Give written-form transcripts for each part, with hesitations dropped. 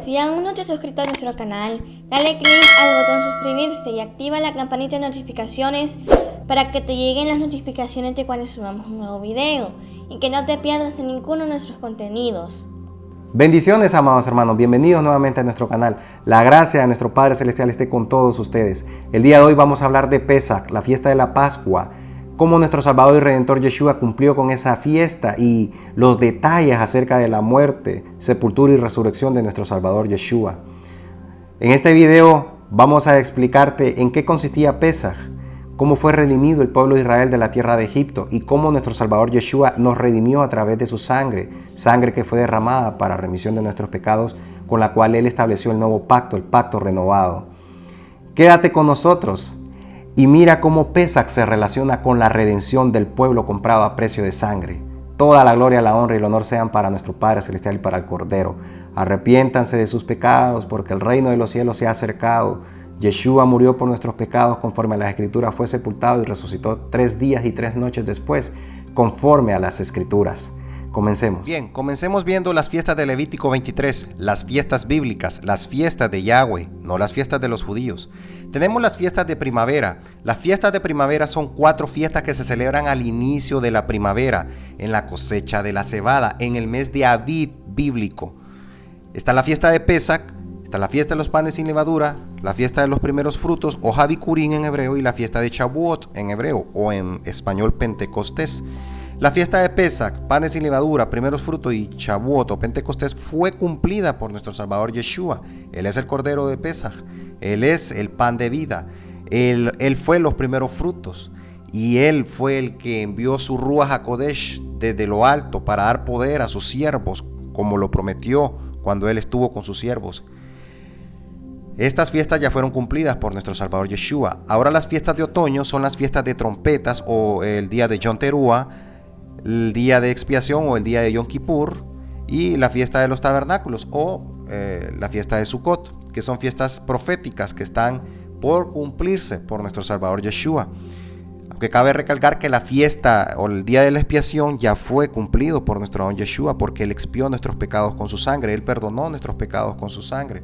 Si aún no te has suscrito a nuestro canal, dale click al botón suscribirse y activa la campanita de notificaciones para que te lleguen las notificaciones de cuando subamos un nuevo video y que no te pierdas de ninguno de nuestros contenidos. Bendiciones, amados hermanos, bienvenidos nuevamente a nuestro canal. La gracia de nuestro Padre Celestial esté con todos ustedes. El día de hoy vamos a hablar de Pesach, la fiesta de la Pascua, cómo nuestro Salvador y Redentor Yeshua cumplió con esa fiesta y los detalles acerca de la muerte, sepultura y resurrección de nuestro Salvador Yeshua. En este video vamos a explicarte en qué consistía Pesach, cómo fue redimido el pueblo de Israel de la tierra de Egipto y cómo nuestro Salvador Yeshua nos redimió a través de su sangre, sangre que fue derramada para remisión de nuestros pecados, con la cual Él estableció el nuevo pacto, el pacto renovado. Quédate con nosotros y mira cómo Pesach se relaciona con la redención del pueblo comprado a precio de sangre. Toda la gloria, la honra y el honor sean para nuestro Padre Celestial y para el Cordero. Arrepiéntanse de sus pecados porque el reino de los cielos se ha acercado. Yeshua murió por nuestros pecados conforme a las Escrituras, fue sepultado y resucitó 3 días y 3 noches después, conforme a las Escrituras. Comencemos. Bien, comencemos viendo las fiestas de Levítico 23, las fiestas bíblicas, las fiestas de Yahweh, no las fiestas de los judíos. Tenemos las fiestas de primavera. Las fiestas de primavera son 4 fiestas que se celebran al inicio de la primavera, en la cosecha de la cebada, en el mes de Aviv bíblico. Está la fiesta de Pesach, está la fiesta de los panes sin levadura, la fiesta de los primeros frutos, o Havikurim en hebreo, y la fiesta de Shavuot en hebreo, o en español Pentecostés. La fiesta de Pesach, panes sin levadura, primeros frutos y Shavuot o Pentecostés fue cumplida por nuestro Salvador Yeshua. Él es el Cordero de Pesach, Él es el pan de vida, Él fue los primeros frutos y Él fue el que envió su Ruach HaKodesh desde lo alto para dar poder a sus siervos, como lo prometió cuando Él estuvo con sus siervos. Estas fiestas ya fueron cumplidas por nuestro Salvador Yeshua. Ahora las fiestas de otoño son las fiestas de trompetas o el día de Yom Teruah, el día de expiación o el día de Yom Kippur y la fiesta de los tabernáculos o la fiesta de Sukkot, que son fiestas proféticas que están por cumplirse por nuestro Salvador Yeshua. Aunque cabe recalcar que la fiesta o el día de la expiación ya fue cumplido por nuestro Don Yeshua porque Él expió nuestros pecados con su sangre, Él perdonó nuestros pecados con su sangre.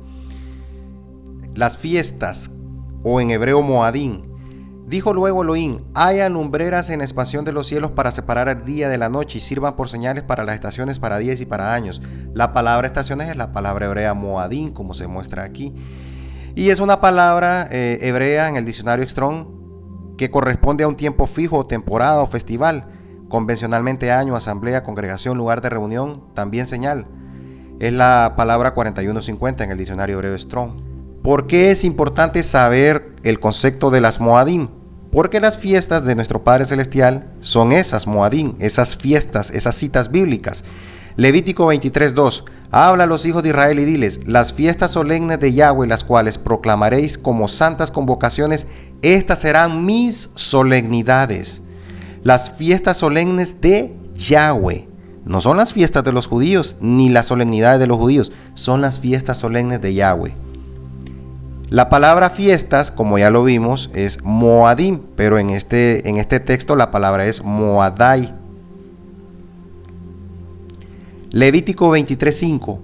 Las fiestas, o en hebreo Moadim. Dijo luego Elohim: haya lumbreras en la expansión de los cielos para separar el día de la noche y sirvan por señales para las estaciones, para días y para años. La palabra estaciones es la palabra hebrea Moadim, como se muestra aquí. Y es una palabra hebrea en el diccionario Strong que corresponde a un tiempo fijo, temporada o festival. Convencionalmente año, asamblea, congregación, lugar de reunión, también señal. Es la palabra 4150 en el diccionario hebreo Strong. ¿Por qué es importante saber el concepto de las Moadim? Porque las fiestas de nuestro Padre Celestial son esas Moadim, esas fiestas, esas citas bíblicas. Levítico 23:2. Habla a los hijos de Israel y diles: las fiestas solemnes de Yahweh, las cuales proclamaréis como santas convocaciones, estas serán mis solemnidades. Las fiestas solemnes de Yahweh. No son las fiestas de los judíos, ni las solemnidades de los judíos, son las fiestas solemnes de Yahweh. La palabra fiestas, como ya lo vimos, es Moadim, pero en este texto la palabra es Moadai. Levítico 23:5.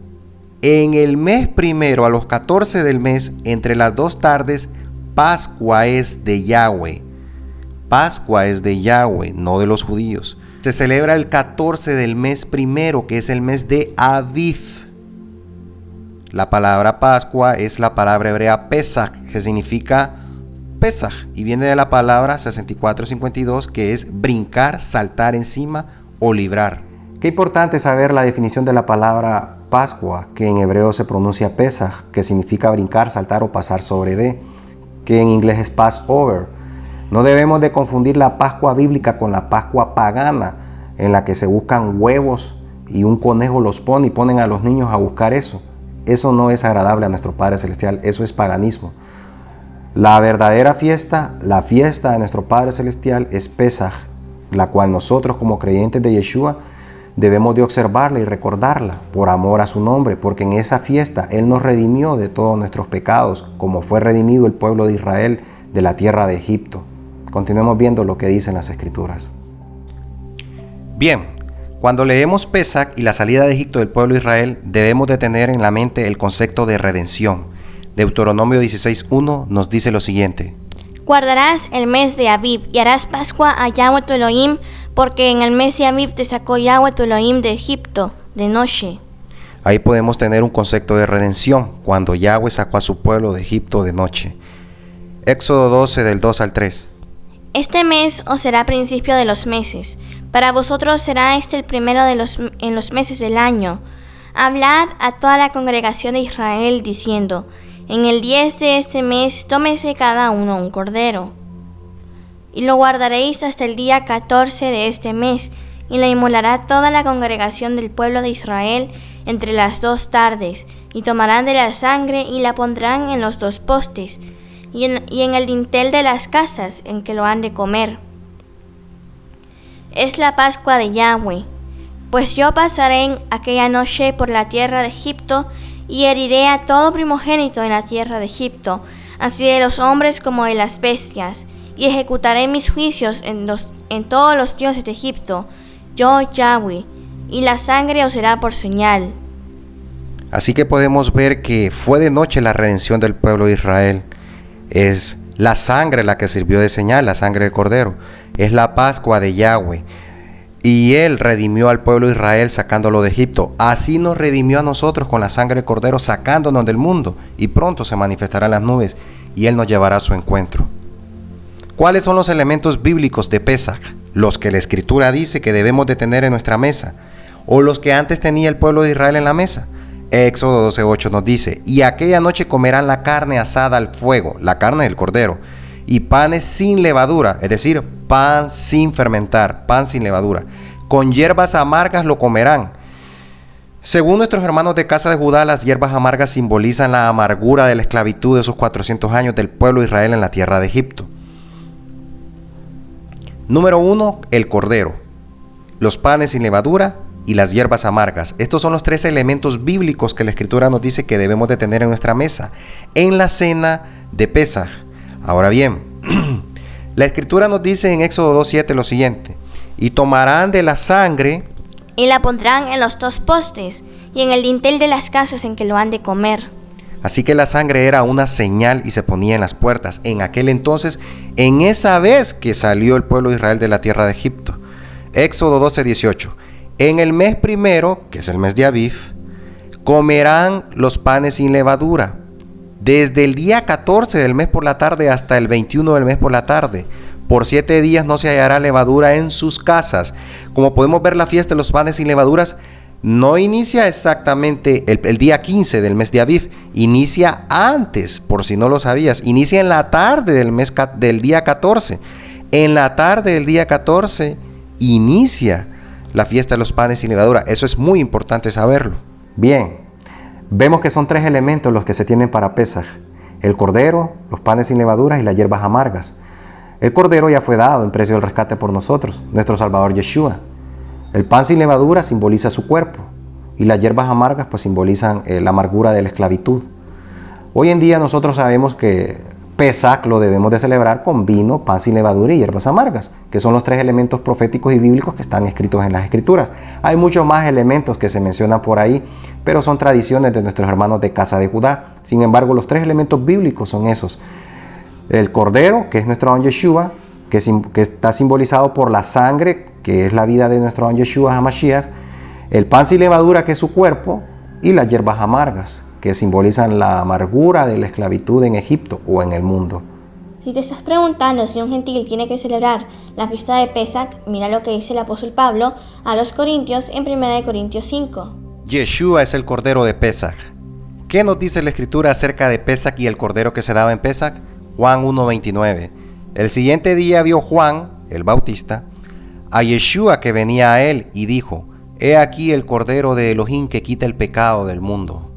En el mes primero, a los 14 del mes, entre las 2 tardes, Pascua es de Yahweh. Pascua es de Yahweh, no de los judíos. Se celebra el 14 del mes primero, que es el mes de Aviv. La palabra Pascua es la palabra hebrea Pesach, que significa Pesach, y viene de la palabra 6452, que es brincar, saltar encima o librar. Qué importante saber la definición de la palabra Pascua, que en hebreo se pronuncia Pesach, que significa brincar, saltar o pasar sobre de, que en inglés es Passover. No debemos de confundir la Pascua bíblica con la Pascua pagana, en la que se buscan huevos y un conejo los pone y ponen a los niños a buscar eso. Eso no es agradable a nuestro Padre Celestial, eso es paganismo. La verdadera fiesta, la fiesta de nuestro Padre Celestial es Pesach, la cual nosotros como creyentes de Yeshua debemos de observarla y recordarla por amor a su nombre, porque en esa fiesta Él nos redimió de todos nuestros pecados, como fue redimido el pueblo de Israel de la tierra de Egipto. Continuemos viendo lo que dicen las Escrituras. Bien, Cuando leemos Pesach y la salida de Egipto del pueblo de Israel, debemos de tener en la mente el concepto de redención. Deuteronomio 16:1 nos dice lo siguiente: Guardarás el mes de Abib y harás Pascua a Yahweh tu Elohim, porque en el mes de Abib te sacó Yahweh tu Elohim de Egipto, de noche. Ahí podemos tener un concepto de redención, cuando Yahweh sacó a su pueblo de Egipto de noche. Éxodo 12 del 2 al 3. Este mes os será principio de los meses. Para vosotros será este el primero en los meses del año. Hablad a toda la congregación de Israel, diciendo: en el 10 de este mes tómese cada uno un cordero. Y lo guardaréis hasta el día 14 de este mes, y lo inmolará toda la congregación del pueblo de Israel entre las 2 tardes, y tomarán de la sangre y la pondrán en los 2 postes, y en el dintel de las casas en que lo han de comer. Es la Pascua de Yahweh. Pues yo pasaré en aquella noche por la tierra de Egipto, y heriré a todo primogénito en la tierra de Egipto, así de los hombres como de las bestias, y ejecutaré mis juicios en todos los dioses de Egipto, yo Yahweh, y la sangre os será por señal. Así que podemos ver que fue de noche la redención del pueblo de Israel. Es la sangre la que sirvió de señal, la sangre del cordero. Es la Pascua de Yahweh. Y Él redimió al pueblo de Israel sacándolo de Egipto. Así nos redimió a nosotros con la sangre del cordero, sacándonos del mundo. Y pronto se manifestarán las nubes y Él nos llevará a su encuentro. ¿Cuáles son los elementos bíblicos de Pesach? Los que la Escritura dice que debemos de tener en nuestra mesa, o los que antes tenía el pueblo de Israel en la mesa. Éxodo 12:8 nos dice: y aquella noche comerán la carne asada al fuego, la carne del cordero, y panes sin levadura, es decir, pan sin fermentar, pan sin levadura. Con hierbas amargas lo comerán. Según nuestros hermanos de casa de Judá, las hierbas amargas simbolizan la amargura de la esclavitud de esos 400 años del pueblo de Israel en la tierra de Egipto. Número 1, el cordero, los panes sin levadura y las hierbas amargas. Estos son los 3 elementos bíblicos que la Escritura nos dice que debemos de tener en nuestra mesa en la cena de Pesaj. Ahora bien, la Escritura nos dice en Éxodo 2:7 lo siguiente: y tomarán de la sangre y la pondrán en los 2 postes y en el dintel de las casas en que lo han de comer. Así que la sangre era una señal y se ponía en las puertas. En aquel entonces, en esa vez que salió el pueblo de Israel de la tierra de Egipto. Éxodo 12:18. En el mes primero, que es el mes de Abib, comerán los panes sin levadura, desde el día 14 del mes por la tarde hasta el 21 del mes por la tarde. Por 7 días no se hallará levadura en sus casas. Como podemos ver, la fiesta de los panes sin levaduras no inicia exactamente el día 15 del mes de Abib, inicia antes, por si no lo sabías, inicia en la tarde del día 14. En la tarde del día 14 inicia la fiesta de los panes sin levadura. Eso es muy importante saberlo. Bien, vemos que son 3 elementos los que se tienen para Pesaj: el cordero, los panes sin levadura y las hierbas amargas. El cordero ya fue dado en precio del rescate por nosotros, nuestro Salvador Yeshua. El pan sin levadura simboliza su cuerpo y las hierbas amargas pues simbolizan la amargura de la esclavitud. Hoy en día nosotros sabemos que Pesach lo debemos de celebrar con vino, pan sin levadura y hierbas amargas, que son los 3 elementos proféticos y bíblicos que están escritos en las Escrituras. Hay muchos más elementos que se mencionan por ahí, pero son tradiciones de nuestros hermanos de casa de Judá. Sin embargo, los 3 elementos bíblicos son esos: el cordero, que es nuestro don Yeshua, que está simbolizado por la sangre, que es la vida de nuestro don Yeshua HaMashiach, el pan sin levadura, que es su cuerpo, y las hierbas amargas, que simbolizan la amargura de la esclavitud en Egipto o en el mundo. Si te estás preguntando si un gentil tiene que celebrar la fiesta de Pesach, mira lo que dice el apóstol Pablo a los Corintios en 1 Corintios 5. Yeshua es el cordero de Pesach. ¿Qué nos dice la Escritura acerca de Pesach y el cordero que se daba en Pesach? Juan 1:29. El siguiente día vio Juan, el Bautista, a Yeshua que venía a él y dijo: He aquí el cordero de Elohim que quita el pecado del mundo.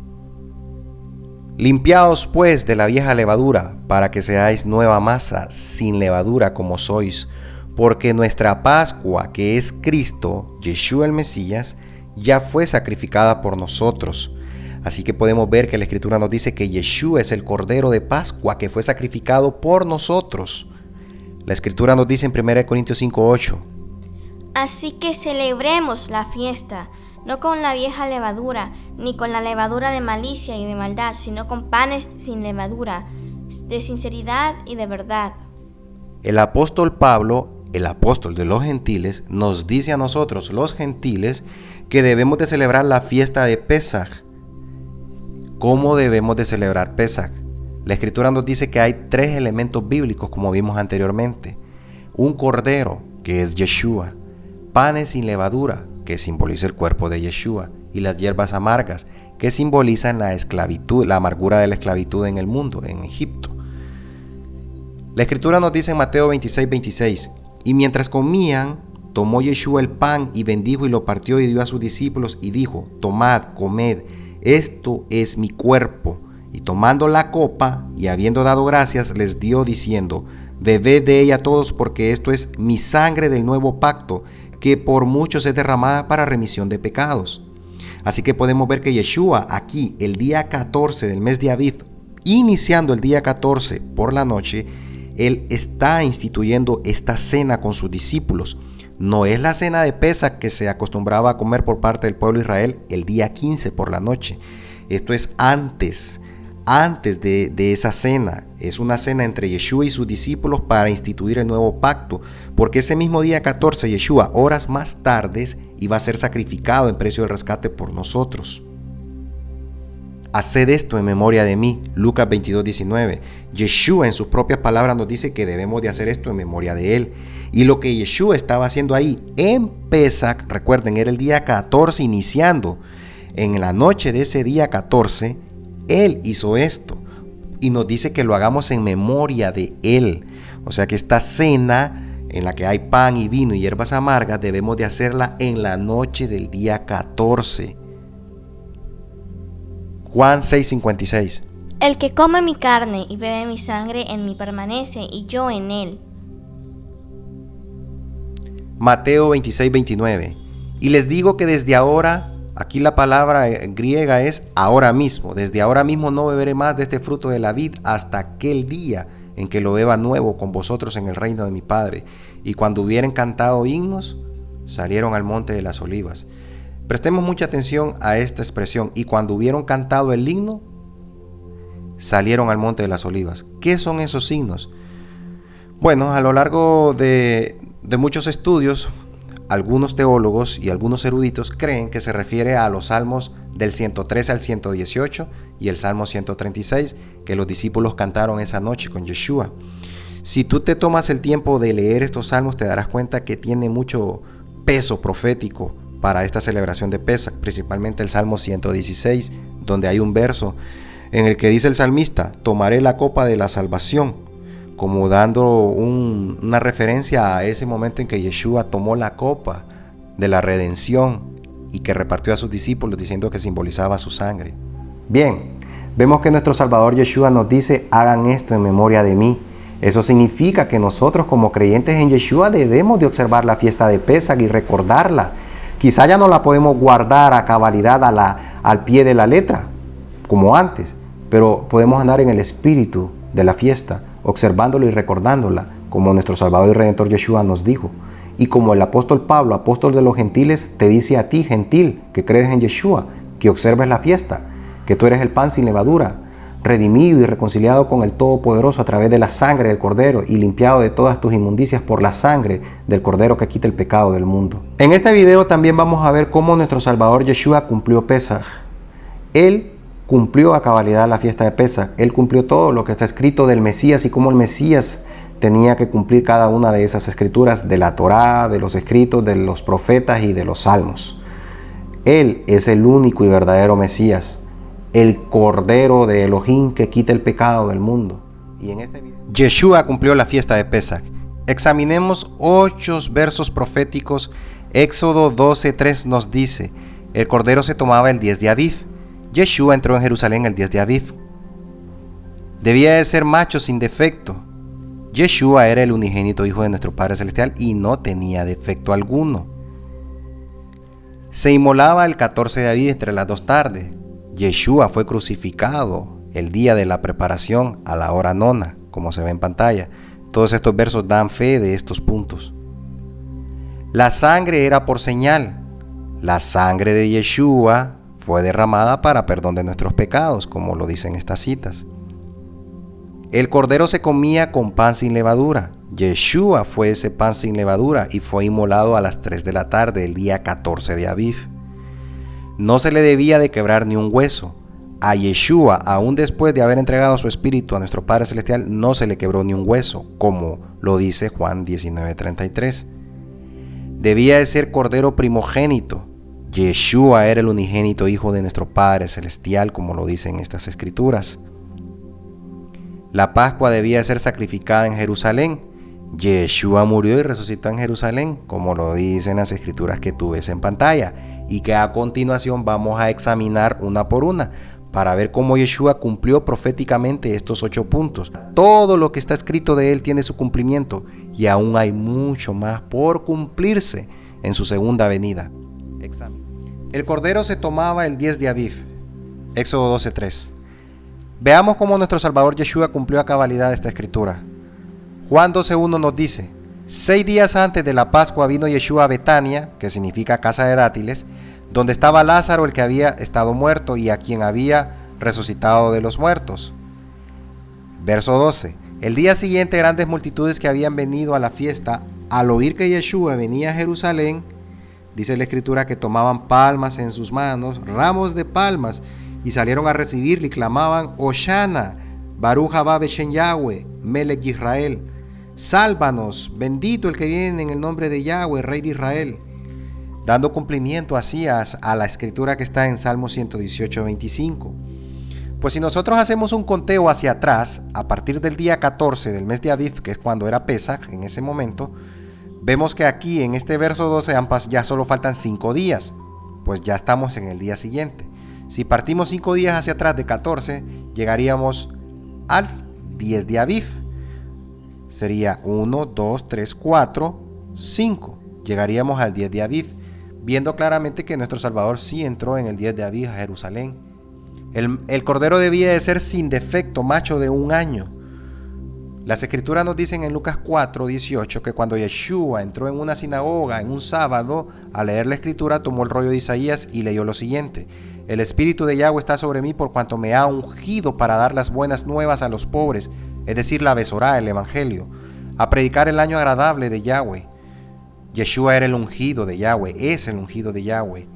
Limpiaos pues de la vieja levadura, para que seáis nueva masa, sin levadura como sois, porque nuestra Pascua, que es Cristo, Yeshua el Mesías, ya fue sacrificada por nosotros. Así que podemos ver que la Escritura nos dice que Yeshua es el Cordero de Pascua que fue sacrificado por nosotros. La Escritura nos dice en 1 Corintios 5:8: Así que celebremos la fiesta, no con la vieja levadura, ni con la levadura de malicia y de maldad, sino con panes sin levadura, de sinceridad y de verdad. El apóstol Pablo, el apóstol de los gentiles, nos dice a nosotros, los gentiles, que debemos de celebrar la fiesta de Pesaj. ¿Cómo debemos de celebrar Pesaj? La Escritura nos dice que hay 3 elementos bíblicos, como vimos anteriormente. Un cordero, que es Yeshua, panes sin levadura, que simboliza el cuerpo de Yeshua, y las hierbas amargas, que simbolizan la esclavitud, la amargura de la esclavitud en el mundo, en Egipto. La Escritura nos dice en Mateo 26:26, y mientras comían, tomó Yeshua el pan y bendijo y lo partió y dio a sus discípulos y dijo, tomad, comed, esto es mi cuerpo. Y tomando la copa y habiendo dado gracias, les dio diciendo, bebed de ella todos porque esto es mi sangre del nuevo pacto, que por muchos es derramada para remisión de pecados. Así que podemos ver que Yeshua aquí, el día 14 del mes de Aviv, iniciando el día 14 por la noche, Él está instituyendo esta cena con sus discípulos. No es la cena de Pesaj que se acostumbraba a comer por parte del pueblo de Israel el día 15 por la noche. Esto es antes de esa cena. Es una cena entre Yeshua y sus discípulos para instituir el nuevo pacto, porque ese mismo día 14 Yeshua, horas más tardes, iba a ser sacrificado en precio de rescate por nosotros. Haced esto en memoria de mí, Lucas 22:19. Yeshua en sus propias palabras nos dice que debemos de hacer esto en memoria de Él. Y lo que Yeshua estaba haciendo ahí en Pesaj, recuerden, era el día 14 iniciando. En la noche de ese día 14, Él hizo esto. Y nos dice que lo hagamos en memoria de Él. O sea que esta cena en la que hay pan y vino y hierbas amargas, debemos de hacerla en la noche del día 14. Juan 6:56. El que come mi carne y bebe mi sangre en mí permanece y yo en él. Mateo 26:29. Y les digo que desde ahora, aquí la palabra griega es ahora mismo, desde ahora mismo no beberé más de este fruto de la vid hasta aquel día en que lo beba nuevo con vosotros en el reino de mi Padre. Y cuando hubieran cantado himnos, salieron al monte de las olivas. Prestemos mucha atención a esta expresión. Y cuando hubieron cantado el himno, salieron al monte de las olivas. ¿Qué son esos signos? Bueno, a lo largo de muchos estudios, algunos teólogos y algunos eruditos creen que se refiere a los salmos del 113 al 118 y el salmo 136 que los discípulos cantaron esa noche con Yeshua. Si tú te tomas el tiempo de leer estos salmos, te darás cuenta que tiene mucho peso profético para esta celebración de Pesaj, principalmente el Salmo 116, donde hay un verso en el que dice el salmista, tomaré la copa de la salvación, como dando una referencia a ese momento en que Yeshua tomó la copa de la redención y que repartió a sus discípulos diciendo que simbolizaba su sangre. Bien, vemos que nuestro Salvador Yeshua nos dice, hagan esto en memoria de mí. Eso significa que nosotros como creyentes en Yeshua debemos de observar la fiesta de Pesaj y recordarla. Quizá ya no la podemos guardar a cabalidad al pie de la letra, como antes, pero podemos andar en el espíritu de la fiesta, observándola y recordándola, como nuestro Salvador y Redentor Yeshua nos dijo. Y como el apóstol Pablo, apóstol de los gentiles, te dice a ti, gentil, que crees en Yeshua, que observes la fiesta, que tú eres el pan sin levadura, redimido y reconciliado con el Todopoderoso a través de la sangre del Cordero y limpiado de todas tus inmundicias por la sangre del Cordero que quita el pecado del mundo. En este video también vamos a ver cómo nuestro Salvador Yeshua cumplió Pesaj. Él cumplió a cabalidad la fiesta de Pesaj. Él cumplió todo lo que está escrito del Mesías y cómo el Mesías tenía que cumplir cada una de esas escrituras de la Torá, de los escritos, de los profetas y de los salmos. Él es el único y verdadero Mesías, el Cordero de Elohim que quita el pecado del mundo. Y en este video, Yeshua cumplió la fiesta de Pesaj. Examinemos 8 versos proféticos. Éxodo 12:3 nos dice, el Cordero se tomaba el 10 de Aviv. Yeshua entró en Jerusalén el 10 de Aviv. Debía de ser macho sin defecto. Yeshua era el unigénito Hijo de nuestro Padre Celestial y no tenía defecto alguno. Se inmolaba el 14 de Aviv entre las 2 tardes. Yeshua fue crucificado el día de la preparación a la hora 9, como se ve en pantalla. Todos estos versos dan fe de estos puntos. La sangre era por señal. La sangre de Yeshua fue derramada para perdón de nuestros pecados, como lo dicen estas citas. El cordero se comía con pan sin levadura. Yeshua fue ese pan sin levadura y fue inmolado a las 3 de la tarde el día 14 de Aviv. No se le debía de quebrar ni un hueso. A Yeshua, aún después de haber entregado su espíritu a nuestro Padre Celestial, no se le quebró ni un hueso, como lo dice Juan 19:33. Debía de ser cordero primogénito. Yeshua era el unigénito Hijo de nuestro Padre Celestial, como lo dicen estas escrituras. La Pascua debía ser sacrificada en Jerusalén. Yeshua murió y resucitó en Jerusalén, como lo dicen las escrituras que tú ves en pantalla, y que a continuación vamos a examinar una por una, para ver cómo Yeshua cumplió proféticamente estos 8 puntos. Todo lo que está escrito de él tiene su cumplimiento, y aún hay mucho más por cumplirse en su segunda venida. El cordero se tomaba el 10 de Aviv. Éxodo 12:3. Veamos cómo nuestro Salvador Yeshua cumplió a cabalidad esta escritura. Juan 12:1 nos dice: 6 días antes de la Pascua vino Yeshua a Betania, que significa casa de dátiles, donde estaba Lázaro, el que había estado muerto y a quien había resucitado de los muertos. Verso 12. El día siguiente grandes multitudes que habían venido a la fiesta, al oír que Yeshua venía a Jerusalén, dice la escritura que tomaban palmas en sus manos, ramos de palmas, y salieron a recibirle y clamaban: Hoshana, Baruch haba Beshem Yahweh, Melech Israel. Sálvanos, bendito el que viene en el nombre de Yahweh, Rey de Israel. Dando cumplimiento así a la escritura que está en Salmo 118:25. Pues si nosotros hacemos un conteo hacia atrás, a partir del día 14 del mes de Aviv, que es cuando era Pesach, en ese momento, vemos que aquí en este verso 12 ya solo faltan 5 días, pues ya estamos en el día siguiente. Si partimos 5 días hacia atrás de 14, llegaríamos al 10 de Aviv. Sería 1, 2, 3, 4, 5. Llegaríamos al 10 de Aviv, viendo claramente que nuestro Salvador sí entró en el 10 de Aviv a Jerusalén. El cordero debía de ser sin defecto, macho de 1 año. Las escrituras nos dicen en Lucas 4:18 que cuando Yeshua entró en una sinagoga en un sábado, al leer la escritura tomó el rollo de Isaías y leyó lo siguiente: El Espíritu de Yahweh está sobre mí por cuanto me ha ungido para dar las buenas nuevas a los pobres, es decir, la Besorá, el Evangelio, a predicar el año agradable de Yahweh. Yeshua era el ungido de Yahweh, es el ungido de Yahweh.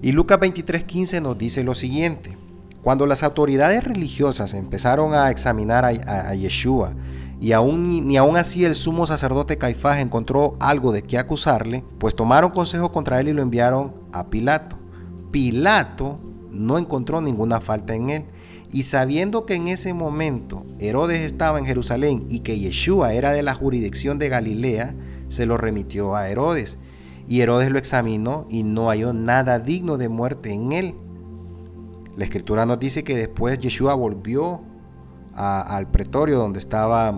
Y Lucas 23:15 nos dice lo siguiente: Cuando las autoridades religiosas empezaron a examinar a Yeshua, y ni aún así el sumo sacerdote Caifás encontró algo de qué acusarle, pues tomaron consejo contra él y lo enviaron a Pilato. Pilato no encontró ninguna falta en él, y sabiendo que en ese momento Herodes estaba en Jerusalén y que Yeshua era de la jurisdicción de Galilea, se lo remitió a Herodes, y Herodes lo examinó y no halló nada digno de muerte en él. La escritura nos dice que después Yeshua volvió al pretorio donde estaba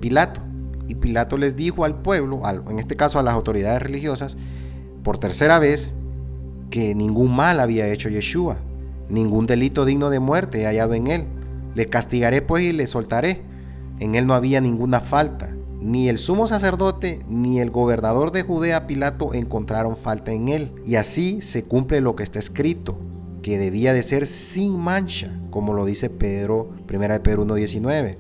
Pilato, y Pilato les dijo al pueblo, en este caso a las autoridades religiosas, por tercera vez, que ningún mal había hecho Yeshua, ningún delito digno de muerte he hallado en él. Le castigaré pues y le soltaré. En él no había ninguna falta. Ni el sumo sacerdote ni el gobernador de Judea Pilato encontraron falta en él. Y así se cumple lo que está escrito, que debía de ser sin mancha, como lo dice Pedro, 1 de Pedro 1:19,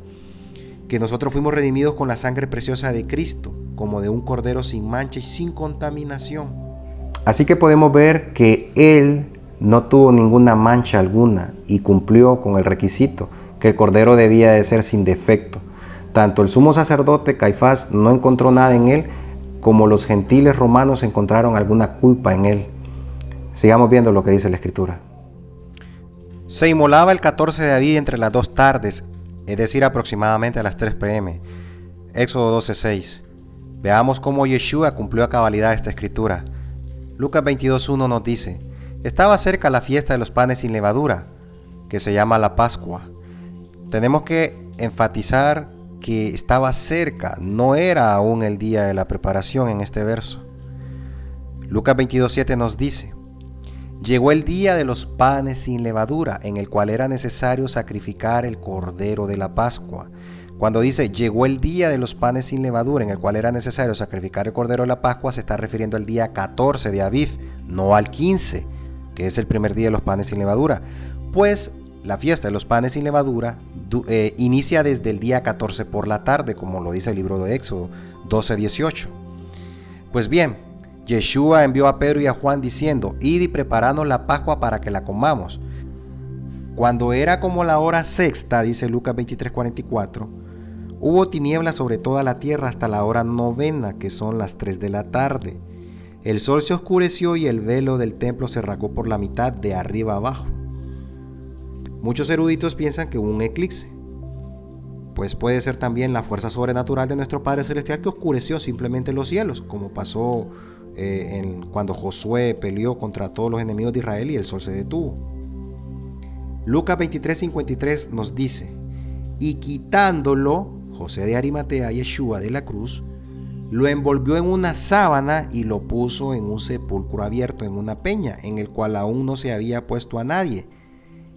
que nosotros fuimos redimidos con la sangre preciosa de Cristo, como de un cordero sin mancha y sin contaminación. Así que podemos ver que él no tuvo ninguna mancha alguna y cumplió con el requisito, que el cordero debía de ser sin defecto. Tanto el sumo sacerdote Caifás no encontró nada en él, como los gentiles romanos encontraron alguna culpa en él. Sigamos viendo lo que dice la escritura. Se inmolaba el 14 de Aviv entre las 2 tardes, es decir, aproximadamente a las 3 p.m. Éxodo 12:6. Veamos cómo Yeshua cumplió a cabalidad esta escritura. Lucas 22:1 nos dice: Estaba cerca la fiesta de los panes sin levadura, que se llama la Pascua. Tenemos que enfatizar que estaba cerca, no era aún el día de la preparación en este verso. Lucas 22:7 nos dice: Llegó el día de los panes sin levadura, en el cual era necesario sacrificar el cordero de la Pascua. Cuando dice llegó el día de los panes sin levadura, en el cual era necesario sacrificar el cordero de la Pascua, se está refiriendo al día 14 de Aviv, no al 15, que es el primer día de los panes sin levadura. Pues la fiesta de los panes sin levadura inicia desde el día 14 por la tarde, como lo dice el libro de Éxodo 12:18. Pues bien, Yeshua envió a Pedro y a Juan diciendo: id y preparadnos la Pascua para que la comamos. Cuando era como la hora sexta, dice Lucas 23:44, hubo tinieblas sobre toda la tierra hasta la hora novena, que son las 3 de la tarde. El sol se oscureció y el velo del templo se rasgó por la mitad de arriba abajo. Muchos eruditos piensan que hubo un eclipse, pues puede ser también la fuerza sobrenatural de nuestro Padre Celestial que oscureció simplemente los cielos, como pasó cuando Josué peleó contra todos los enemigos de Israel y el sol se detuvo. Lucas 23:53 nos dice: y quitándolo, José de Arimatea, Yeshua de la cruz, lo envolvió en una sábana y lo puso en un sepulcro abierto en una peña, en el cual aún no se había puesto a nadie.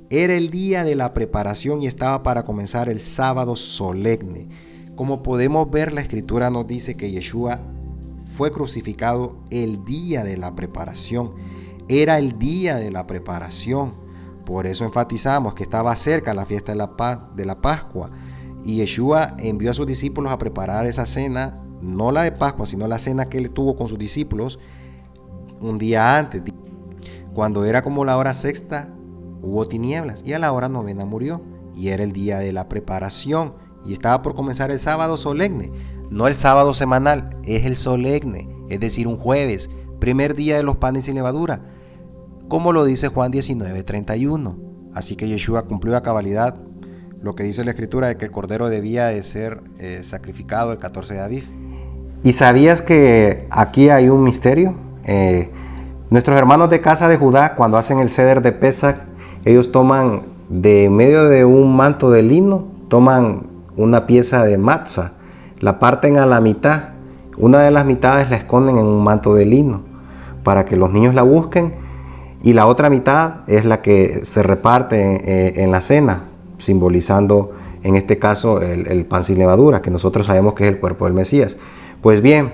Era el día de la preparación y estaba para comenzar el sábado solemne. Como podemos ver, la escritura nos dice que Yeshua fue crucificado el día de la preparación. Era el día de la preparación. Por eso enfatizamos que estaba cerca la fiesta de la Pascua. Y Yeshua envió a sus discípulos a preparar esa cena, no la de Pascua, sino la cena que él tuvo con sus discípulos un día antes. Cuando era como la hora sexta, hubo tinieblas y a la hora novena murió. Y era el día de la preparación. Y estaba por comenzar el sábado solemne. No el sábado semanal, es el solemne, es decir, un jueves, primer día de los panes sin levadura, como lo dice Juan 19:31. Así que Yeshua cumplió a cabalidad lo que dice la escritura de que el cordero debía de ser sacrificado el 14 de Aviv. ¿Y sabías que aquí hay un misterio? Nuestros hermanos de casa de Judá, cuando hacen el ceder de Pesach, ellos toman de medio de un manto de lino, toman una pieza de matzah, la parten a la mitad, una de las mitades la esconden en un manto de lino para que los niños la busquen, y la otra mitad es la que se reparte en la cena, simbolizando en este caso el pan sin levadura, que nosotros sabemos que es el cuerpo del Mesías. Pues bien,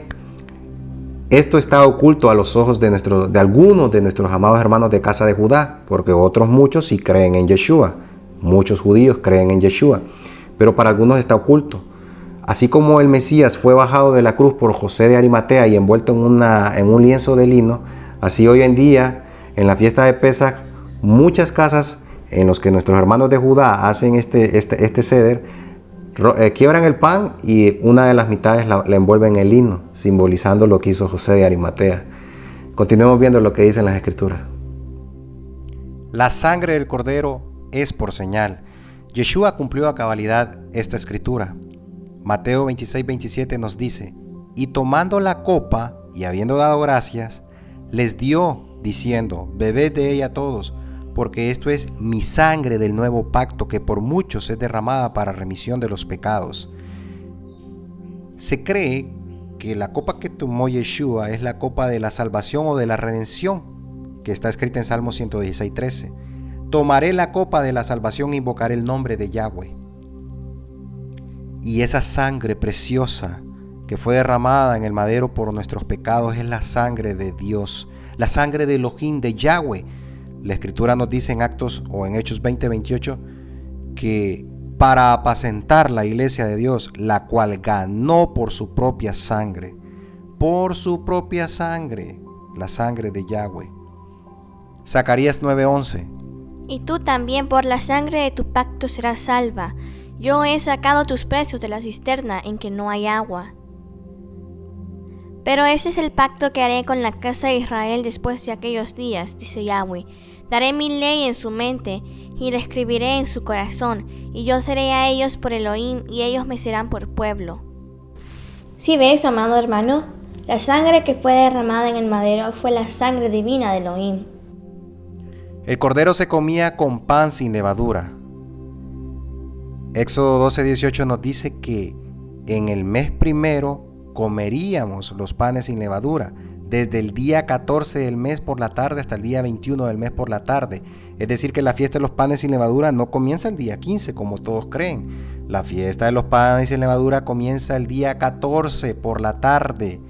esto está oculto a los ojos de algunos de nuestros amados hermanos de casa de Judá, porque otros muchos sí creen en Yeshua, muchos judíos creen en Yeshua, pero para algunos está oculto. Así como el Mesías fue bajado de la cruz por José de Arimatea y envuelto en un lienzo de lino, así hoy en día, en la fiesta de Pesach, muchas casas en los que nuestros hermanos de Judá hacen este ceder, quiebran el pan y una de las mitades la envuelven en el lino, simbolizando lo que hizo José de Arimatea. Continuemos viendo lo que dicen las escrituras. La sangre del cordero es por señal. Yeshua cumplió a cabalidad esta escritura. Mateo 26:27 nos dice: y tomando la copa y habiendo dado gracias, les dio, diciendo: bebed de ella todos, porque esto es mi sangre del nuevo pacto, que por muchos es derramada para remisión de los pecados. Se cree que la copa que tomó Yeshua es la copa de la salvación o de la redención, que está escrita en Salmo 116:13. Tomaré la copa de la salvación e invocaré el nombre de Yahweh. Y esa sangre preciosa que fue derramada en el madero por nuestros pecados es la sangre de Dios, la sangre de Elohim, de Yahweh. La escritura nos dice en Actos o en Hechos 20:28 que para apacentar la iglesia de Dios, la cual ganó por su propia sangre, la sangre de Yahweh. Zacarías 9:11. Y tú también por la sangre de tu pacto serás salva. Yo he sacado tus precios de la cisterna en que no hay agua. Pero ese es el pacto que haré con la casa de Israel después de aquellos días, dice Yahweh. Daré mi ley en su mente y la escribiré en su corazón, y yo seré a ellos por Elohim y ellos me serán por pueblo. ¿Sí ves, amado hermano? La sangre que fue derramada en el madero fue la sangre divina de Elohim. El cordero se comía con pan sin levadura. Éxodo 12:18 nos dice que en el mes primero comeríamos los panes sin levadura, desde el día 14 del mes por la tarde hasta el día 21 del mes por la tarde. Es decir, que la fiesta de los panes sin levadura no comienza el día 15 como todos creen. La fiesta de los panes sin levadura comienza el día 14 por la tarde.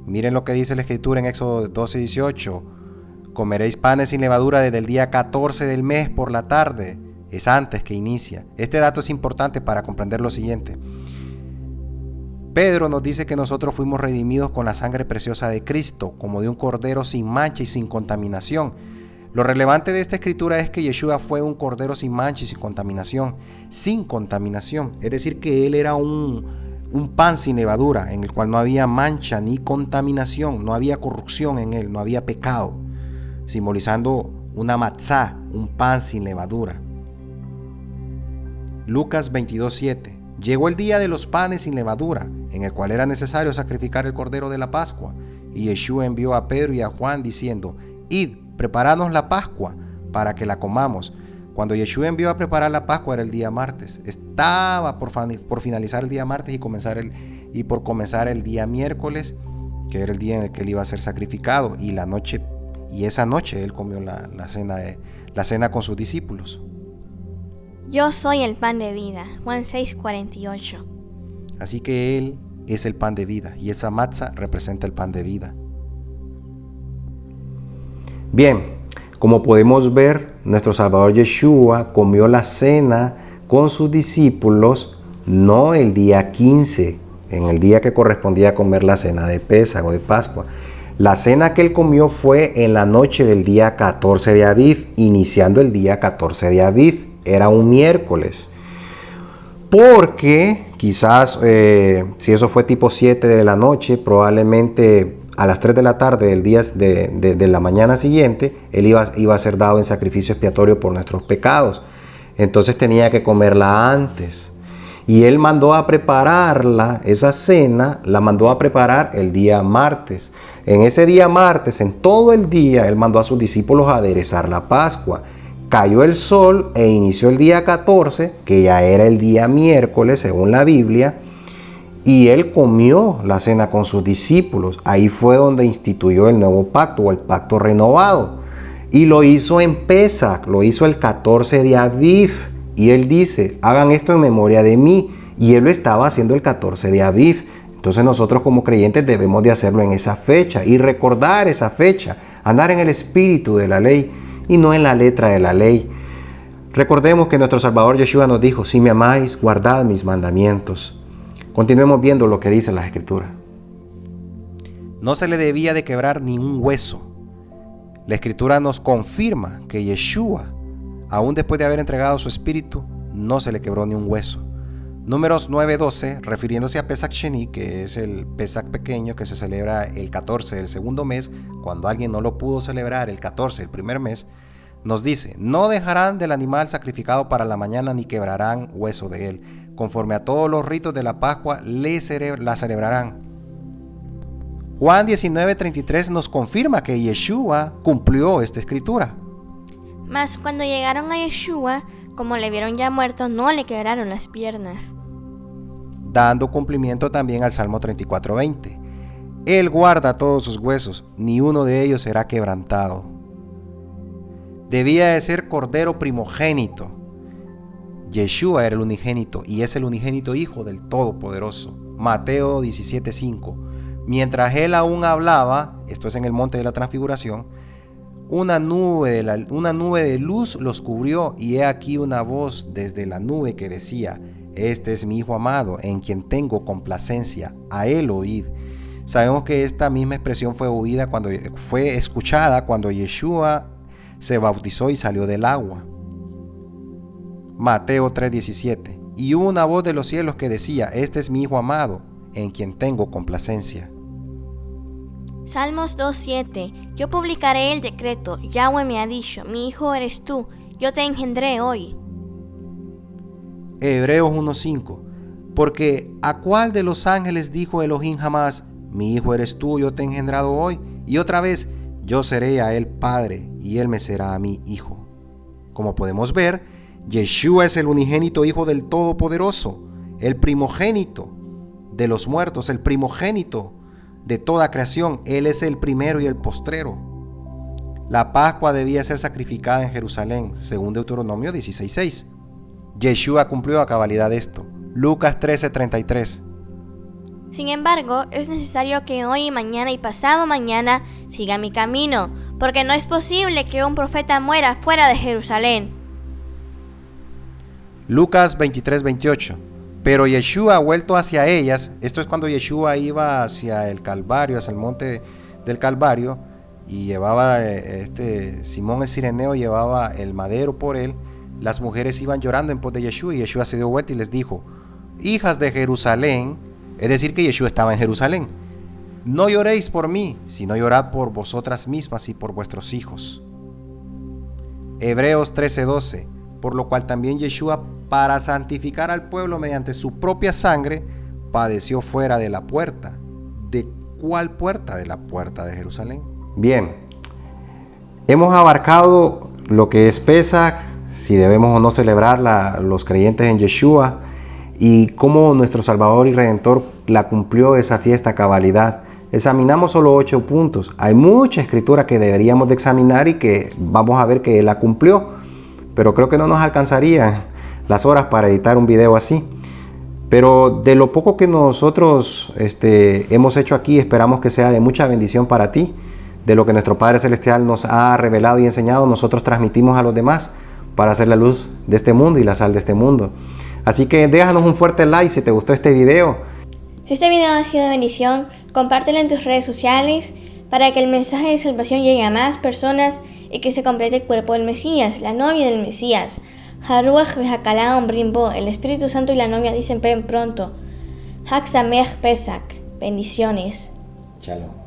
Miren lo que dice la Escritura en Éxodo 12:18. Comeréis panes sin levadura desde el día 14 del mes por la tarde. Es antes que inicia. Este dato es importante para comprender lo siguiente. Pedro nos dice que nosotros fuimos redimidos con la sangre preciosa de Cristo, como de un cordero sin mancha y sin contaminación. Lo relevante de esta escritura es que Yeshua fue un cordero sin mancha y sin contaminación. Es decir, que él era un pan sin levadura, en el cual no había mancha ni contaminación, no había corrupción en él, no había pecado, simbolizando una matzá, un pan sin levadura. Lucas 22:7. Llegó el día de los panes sin levadura, en el cual era necesario sacrificar el cordero de la Pascua. Y Yeshua envió a Pedro y a Juan diciendo: Id, preparadnos la Pascua para que la comamos. Cuando Yeshua envió a preparar la Pascua era el día martes. Estaba por finalizar el día martes y por comenzar el día miércoles, que era el día en el que él iba a ser sacrificado. Y esa noche él comió la cena con sus discípulos. Yo soy el pan de vida. Juan 6:48. Así que él es el pan de vida y esa matzá representa el pan de vida. Bien, como podemos ver, nuestro Salvador Yeshua comió la cena con sus discípulos no el día 15, en el día que correspondía a comer la cena de Pesaj o de Pascua. La cena que él comió fue en la noche del día 14 de Aviv, iniciando el día 14 de Aviv. Era un miércoles. Porque quizás, si eso fue tipo 7 de la noche, probablemente a las 3 de la tarde del día de la mañana siguiente, él iba a ser dado en sacrificio expiatorio por nuestros pecados. Entonces tenía que comerla antes. Y él mandó a prepararla, esa cena, la mandó a preparar el día martes. En ese día martes, en todo el día, él mandó a sus discípulos a aderezar la Pascua. Cayó el sol e inició el día 14, que ya era el día miércoles según la Biblia, y él comió la cena con sus discípulos. Ahí fue donde instituyó el nuevo pacto o el pacto renovado. Y lo hizo en Pesaj, lo hizo el 14 de Aviv. Y él dice, hagan esto en memoria de mí. Y él lo estaba haciendo el 14 de Aviv. Entonces nosotros como creyentes debemos de hacerlo en esa fecha y recordar esa fecha, andar en el espíritu de la ley y no en la letra de la ley. Recordemos que nuestro Salvador Yeshua nos dijo: si me amáis, guardad mis mandamientos. Continuemos viendo lo que dice la Escritura. No se le debía de quebrar ni un hueso. La Escritura nos confirma que Yeshua, aún después de haber entregado su espíritu, no se le quebró ni un hueso. Números 9:12, refiriéndose a Pesach Sheni, que es el Pesach pequeño que se celebra el 14 del segundo mes, cuando alguien no lo pudo celebrar el 14 del primer mes, nos dice: no dejarán del animal sacrificado para la mañana ni quebrarán hueso de él. Conforme a todos los ritos de la Pascua la celebrarán. Juan 19:33 nos confirma que Yeshua cumplió esta escritura. Mas cuando llegaron a Yeshua, como le vieron ya muerto, no le quebraron las piernas, dando cumplimiento también al Salmo 34:20. Él guarda todos sus huesos, ni uno de ellos será quebrantado. Debía de ser cordero primogénito. Yeshua era el unigénito y es el unigénito hijo del Todopoderoso. Mateo 17:5. Mientras él aún hablaba, esto es en el monte de la transfiguración, una nube de luz los cubrió, y he aquí una voz desde la nube que decía: este es mi Hijo amado, en quien tengo complacencia, a él oíd. Sabemos que esta misma expresión fue escuchada cuando Yeshua se bautizó y salió del agua. Mateo 3:17. Y hubo una voz de los cielos que decía: este es mi Hijo amado, en quien tengo complacencia. Salmos 2:7. Yo publicaré el decreto. Yahweh me ha dicho: mi hijo eres tú, yo te engendré hoy. Hebreos 1:5. Porque ¿a cuál de los ángeles dijo Elohim jamás: mi hijo eres tú, yo te he engendrado hoy? Y otra vez: yo seré a él padre, y él me será a mí hijo. Como podemos ver, Yeshua es el unigénito hijo del Todopoderoso, el primogénito de los muertos, el primogénito de toda creación. Él es el primero y el postrero. La Pascua debía ser sacrificada en Jerusalén, según Deuteronomio 16:6. Yeshua cumplió a cabalidad esto. Lucas 13:33. Sin embargo, es necesario que hoy, mañana y pasado mañana siga mi camino, porque no es posible que un profeta muera fuera de Jerusalén. Lucas 23:28. Pero Yeshua, vuelto hacia ellas, esto es cuando Yeshua iba hacia el Calvario, hacia el monte del Calvario, y llevaba, Simón el Cireneo llevaba el madero por él. Las mujeres iban llorando en pos de Yeshua, y Yeshua se dio vuelta y les dijo: hijas de Jerusalén, es decir que Yeshua estaba en Jerusalén, no lloréis por mí, sino llorad por vosotras mismas y por vuestros hijos. Hebreos 13:12. Por lo cual también Yeshua, para santificar al pueblo mediante su propia sangre, padeció fuera de la puerta. ¿De cuál puerta? De la puerta de Jerusalén. Bien, hemos abarcado lo que es Pesaj, si debemos o no celebrarla los creyentes en Yeshua, y cómo nuestro Salvador y Redentor la cumplió esa fiesta a cabalidad. Examinamos solo 8 puntos. Hay mucha escritura que deberíamos de examinar y que vamos a ver que Él la cumplió, pero creo que no nos alcanzarían las horas para editar un video así. Pero de lo poco que nosotros hemos hecho aquí, esperamos que sea de mucha bendición para ti. De lo que nuestro Padre Celestial nos ha revelado y enseñado, nosotros transmitimos a los demás para hacer la luz de este mundo y la sal de este mundo. Así que déjanos un fuerte like si te gustó este video. Si este video ha sido de bendición, compártelo en tus redes sociales para que el mensaje de salvación llegue a más personas y que se complete el cuerpo del Mesías, la novia del Mesías. Haruach v'hakalah omrim bo, el Espíritu Santo y la novia dicen ven pronto. Hag Sameach Pesach, bendiciones. Shalom.